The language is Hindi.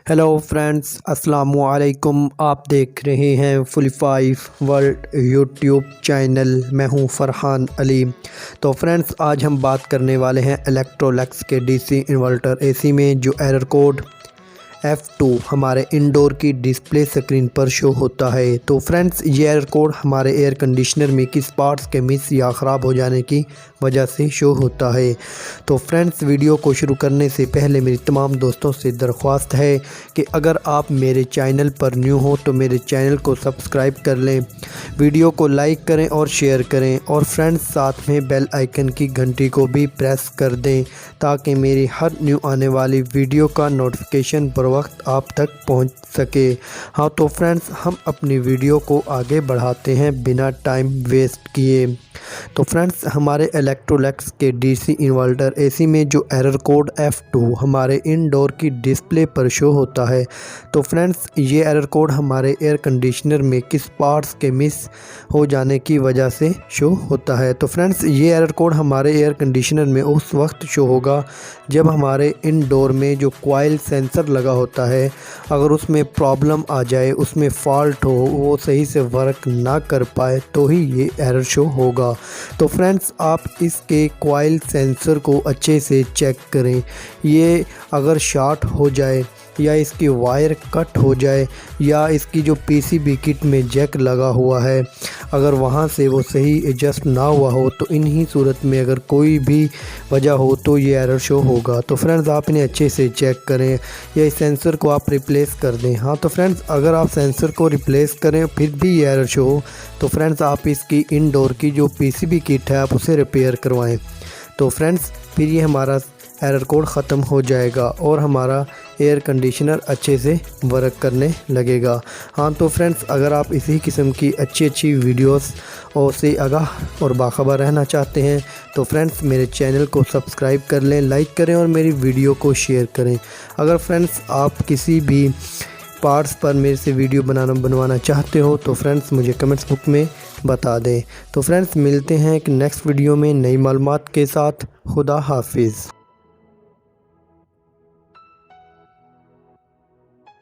हेलो फ्रेंड्स, अस्सलामु अलैकुम। आप देख रहे हैं फुल 5 वर्ल्ड यूट्यूब चैनल। मैं हूं फरहान अली। तो फ्रेंड्स, आज हम बात करने वाले हैं इलेक्ट्रोलक्स के डीसी इन्वर्टर एसी में जो एरर कोड F2 हमारे इंडोर की डिस्प्ले स्क्रीन पर शो होता है। तो फ्रेंड्स, ये एरर कोड हमारे एयर कंडीशनर में किस पार्ट्स के मिस या ख़राब हो जाने की वजह से शो होता है। तो फ्रेंड्स, वीडियो को शुरू करने से पहले मेरी तमाम दोस्तों से दरख्वास्त है कि अगर आप मेरे चैनल पर न्यू हो तो मेरे चैनल को सब्सक्राइब कर लें, वीडियो को लाइक करें और शेयर करें, और फ्रेंड्स साथ में बेल आइकन की घंटी को भी प्रेस कर दें ताकि मेरी हर न्यू आने वाली वीडियो का नोटिफिकेशन बर वक्त आप तक पहुंच सके। हाँ, तो फ्रेंड्स, हम अपनी वीडियो को आगे बढ़ाते हैं बिना टाइम वेस्ट किए। तो फ्रेंड्स, हमारे इलेक्ट्रोलक्स के डीसी इन्वर्टर एसी में जो एरर कोड F2 हमारे इनडोर की डिस्प्ले पर शो होता है। तो फ्रेंड्स, ये एरर कोड हमारे एयर कंडीशनर में किस पार्ट्स के मिस हो जाने की वजह से शो होता है। तो फ्रेंड्स, ये एरर कोड हमारे एयर कंडीशनर में उस वक्त शो होगा जब हमारे इनडोर में जो कॉइल सेंसर लगा होता है, अगर उसमें प्रॉब्लम आ जाए, उसमें फॉल्ट हो, वो सही से वर्क ना कर पाए, तो ही ये एरर शो होगा। तो फ्रेंड्स, आप इसके कॉइल सेंसर को अच्छे से चेक करें। ये अगर शॉर्ट हो जाए या इसकी वायर कट हो जाए या इसकी जो पीसीबी किट में जैक लगा हुआ है, अगर वहाँ से वो सही एडजस्ट ना हुआ हो, तो इन्हीं सूरत में अगर कोई भी वजह हो तो ये एरर शो होगा। तो फ्रेंड्स, आप इन्हें अच्छे से चेक करें या इस सेंसर को आप रिप्लेस कर दें। हाँ, तो फ्रेंड्स, अगर आप सेंसर को रिप्लेस करें फिर भी ये एरर शो हो तो फ्रेंड्स, आप इसकी इनडोर की जो पीसीबी किट है आप उसे रिपेयर करवाएं। तो फ्रेंड्स, फिर ये हमारा एरर कोड ख़त्म हो जाएगा और हमारा एयर कंडीशनर अच्छे से वर्क करने लगेगा। हाँ, तो फ्रेंड्स, अगर आप इसी किस्म की अच्छी वीडियोस और से आगाह और बाखबर रहना चाहते हैं तो फ्रेंड्स, मेरे चैनल को सब्सक्राइब कर लें, लाइक करें और मेरी वीडियो को शेयर करें। अगर फ्रेंड्स आप किसी भी पार्ट्स पर मेरे से वीडियो बनवाना चाहते हो तो फ्रेंड्स मुझे कमेंट्स बुक में बता दें। तो फ्रेंड्स, मिलते हैं एक नेक्स्ट वीडियो में नई मालूमात के साथ। खुदा हाफिज़।